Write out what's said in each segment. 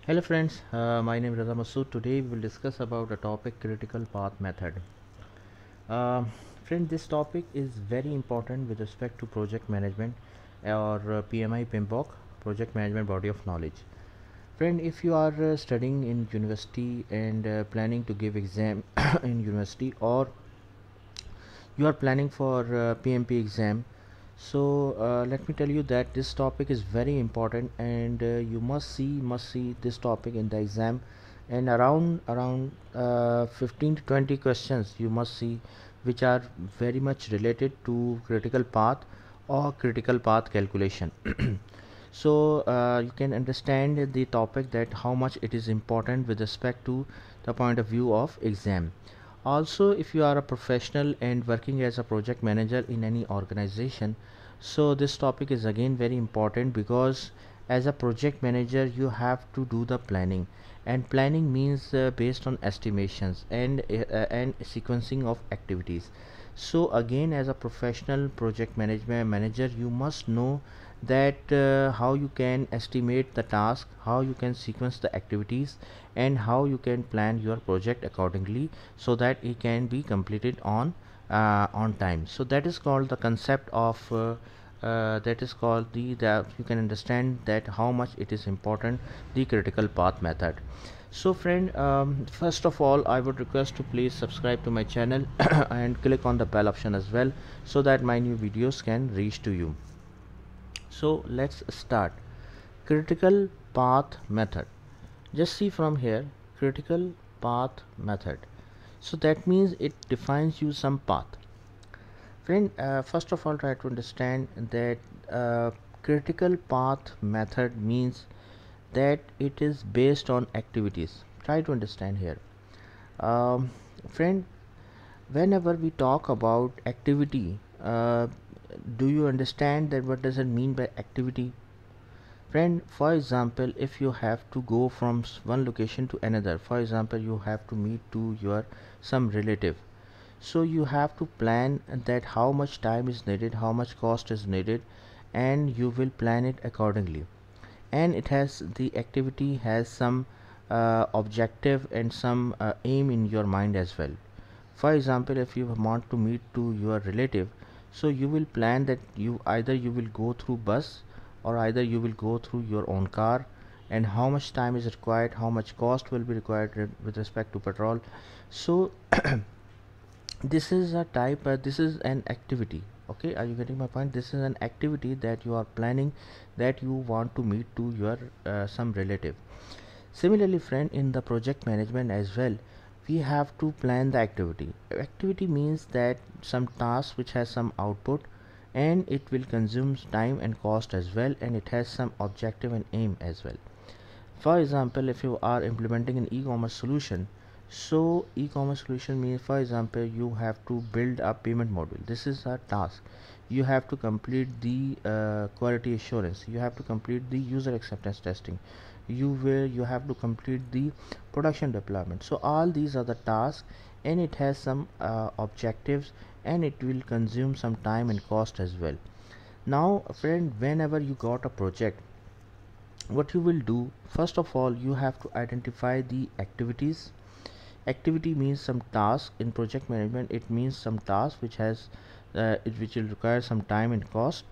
Hello friends, my name is Raza Masood. Today we will discuss about the topic critical path method. Friend, this topic is very important with respect to project management or PMI PMBOK, project management body of knowledge. Friend, if you are studying in university and planning to give exam in university, or you are planning for PMP exam, so let me tell you that this topic is very important, and you must see this topic in the exam, and around 15 to 20 questions you must see, which are very much related to critical path or critical path calculation. So you can understand the topic, that how much it is important with respect to the point of view of exam. Also, if you are a professional and working as a project manager in any organization, so this topic is again very important, because as a project manager you have to do the planning, and planning means based on estimations and sequencing of activities. So again, as a professional project management manager, you must know that how you can estimate the task, how you can sequence the activities, and how you can plan your project accordingly, so that it can be completed on time. So that is called the concept of that is called the you can understand that how much it is important, the critical path method. So friend, first of all, I would request to please subscribe to my channel and click on the bell option as well, so that my new videos can reach to you. So let's start. Critical path method. Just see from here, critical path method. So that means it defines you some path. Friend, first of all, try to understand that critical path method means that it is based on activities. Try to understand here. Um, Friend, whenever we talk about activity, do you understand that what does it mean by activity? Friend, for example, if you have to go from one location to another, for example, you have to meet to your some relative, so you have to plan that how much time is needed, how much cost is needed, and you will plan it accordingly. And it has, the activity has some objective and some aim in your mind as well. For example, if you want to meet to your relative, so you will plan that you will go through bus, or either you will go through your own car, and how much time is required, how much cost will be required with respect to petrol. So this is a type, this is an activity. Okay, are you getting my point? This is an activity that you are planning, that you want to meet to your some relative. Similarly, friend, in the project management as well, we have to plan the activity. Activity means that some task which has some output, and it will consume time and cost as well, and it has some objective and aim as well. For example, if you are implementing an e-commerce solution, so e-commerce solution means, for example, you have to build a payment module. This is a task. You have to complete the quality assurance, you have to complete the user acceptance testing, you have to complete the production deployment. So all these are the tasks, and it has some objectives, and it will consume some time and cost as well. Now friend, whenever you got a project, what you will do, first of all, you have to identify the activities. Activity means some task. In project management, it means some task which has which will require some time and cost,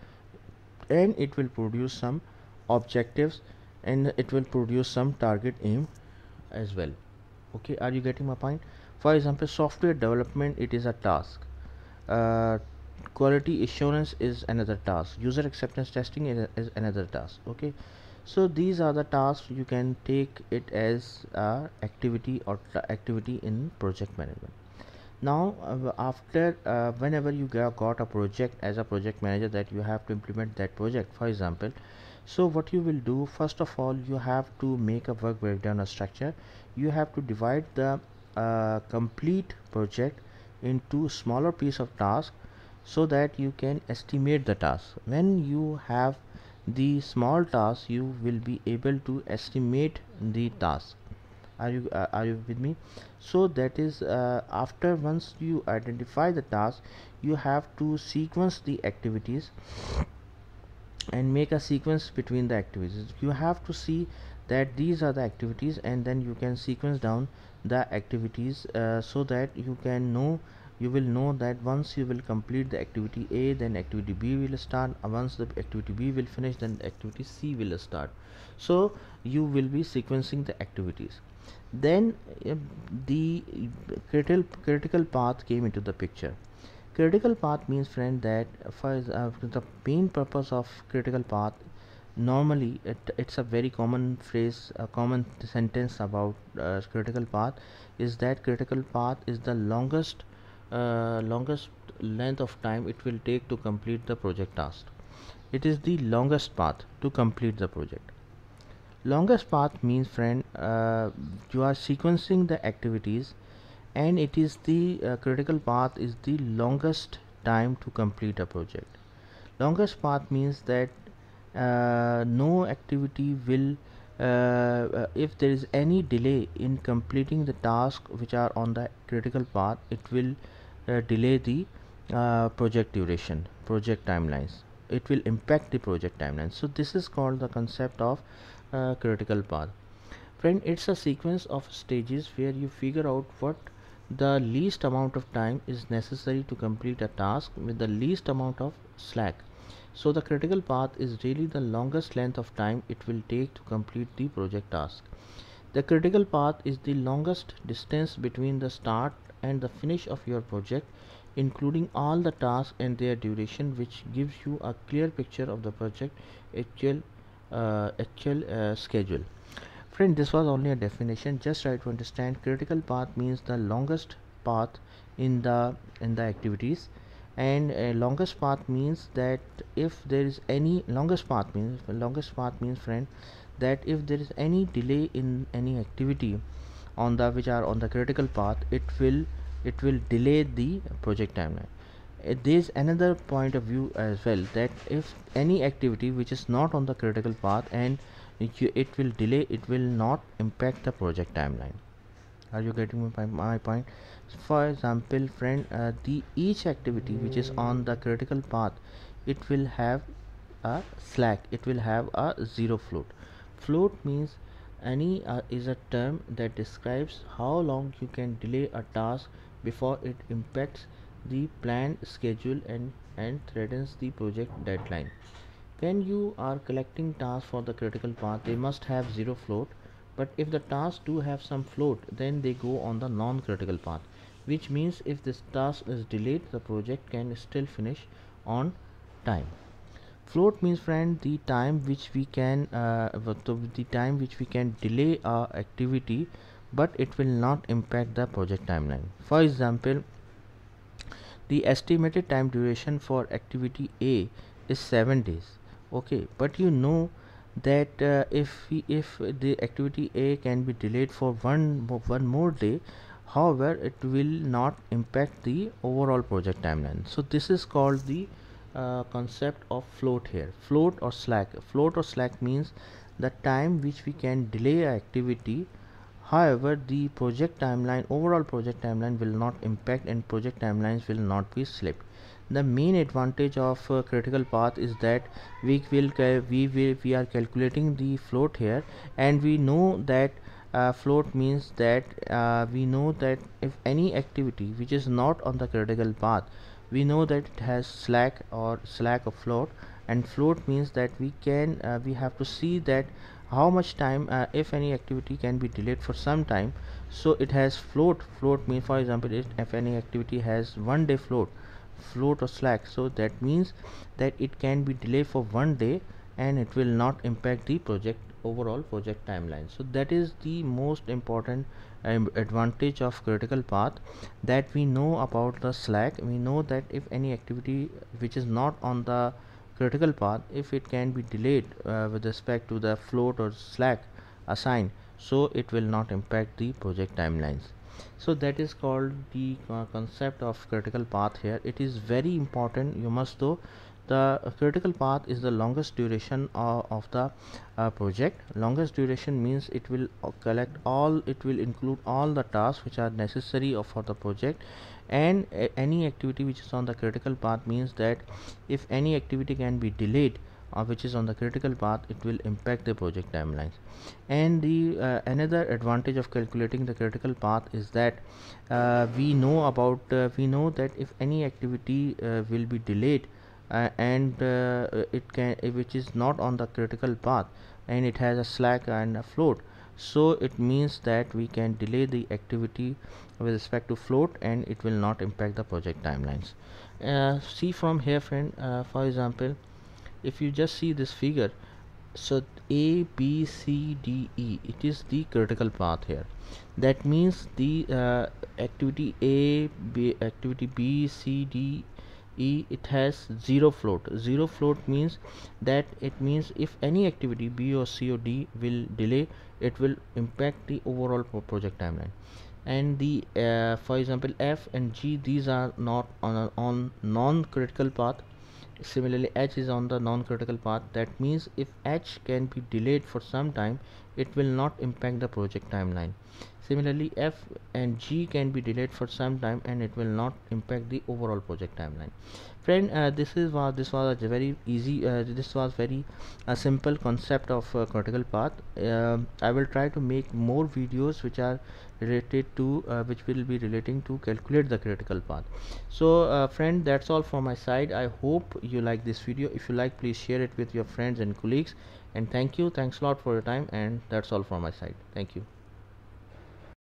and it will produce some objectives, and it will produce some target aim as well. Okay, are you getting my point? For example, software development, it is a task. uh, Quality assurance is another task, user acceptance testing is another task. Okay, so these are the tasks, you can take it as a activity or activity in project management. Now after whenever you got a project as a project manager, that you have to implement that project, for example, so what you will do, first of all, you have to make a work breakdown or structure. You have to divide the complete project into smaller piece of task, so that you can estimate the task. When you have the small task, you will be able to estimate the task. Are you with me? So that is, after once you identify the task, you have to sequence the activities and make a sequence between the activities. You have to see that these are the activities, and then you can sequence down the activities, so that you will know that once you will complete the activity A, then activity B will start. Once the activity B will finish, then activity C will start. So you will be sequencing the activities. Then the critical path came into the picture. Critical path means, friend, that for the main purpose of critical path, normally it's a very common phrase, a common sentence about critical path, is that critical path is the longest length of time it will take to complete the project task. It is the longest path to complete the project. Longest path means, friend, you are sequencing the activities, and it is the critical path is the longest time to complete a project. Longest path means that no activity will if there is any delay in completing the task which are on the critical path, it will delay the project duration, project timelines. It will impact the project timeline. So this is called the concept of critical path. Friend, it's a sequence of stages where you figure out what the least amount of time is necessary to complete a task with the least amount of slack. So the critical path is really the longest length of time it will take to complete the project task. The critical path is the longest distance between the start and the finish of your project, including all the tasks and their duration, which gives you a clear picture of the project actual schedule. Friend, this was only a definition. Just try to understand. Critical path means the longest path in the activities, and longest path means that if there is any longest path means, friend, that if there is any delay in any activity on the which are on the critical path, it will delay the project timeline. There is another point of view as well, that if any activity which is not on the critical path and it will delay, it will not impact the project timeline. Are you getting my point? For example, friend, the each activity which is on the critical path, it will have a slack, it will have a zero float. Float means any is a term that describes how long you can delay a task before it impacts the planned schedule and threatens the project deadline. When you are collecting tasks for the critical path, they must have zero float, but if the tasks do have some float, then they go on the non-critical path, which means if this task is delayed, the project can still finish on time. Float means, friend, the time which we can delay our activity, but it will not impact the project timeline. For example, the estimated time duration for activity A is 7 days. Okay, but you know that if the activity A can be delayed for one more day, however, it will not impact the overall project timeline. So this is called the concept of float here. Float or slack. Float or slack means the time which we can delay a activity. However, the project timeline, overall project timeline, will not impact, and project timelines will not be slipped. The main advantage of critical path is that we are calculating the float here, and we know that float means that we know that if any activity which is not on the critical path, we know that it has slack or float, and float means that we have to see that how much time, if any activity can be delayed for some time, so it has float means, for example, if any activity has 1 day float or slack, so that means that it can be delayed for 1 day and it will not impact the overall project timeline. So that is the most important advantage of critical path, that we know about the slack. We know that if any activity which is not on the critical path, if it can be delayed with respect to the float or slack assigned, so it will not impact the project timelines. So that is called the concept of critical path here. It is very important, you must know. The critical path is the longest duration of the project. Longest duration means it will include all the tasks which are necessary for the project, and any activity which is on the critical path means that if any activity can be delayed which is on the critical path, it will impact the project timelines. And the another advantage of calculating the critical path is that we know that if any activity will be delayed and it can which is not on the critical path, and it has a slack and a float, so it means that we can delay the activity with respect to float, and it will not impact the project timelines. See from here, friend, for example, if you just see this figure, so A, B, C, D, E, it is the critical path here. That means the activity A, activity B, C, D, E, it has zero float. Zero float means that it means if any activity B or C or D will delay, it will impact the overall project timeline. And the for example, F and G, these are not on non-critical path. Similarly, H is on the non-critical path. That means if H can be delayed for some time, it will not impact the project timeline. Similarly, F and G can be delayed for some time, and it will not impact the overall project timeline. Friend, this was a very easy this was very simple concept of critical path. I will try to make more videos which are related to which will be relating to calculate the critical path. So friend, that's all from my side. I hope you like this video. If you like, please share it with your friends and colleagues, and thanks a lot for your time, and that's all from my side. Thank you.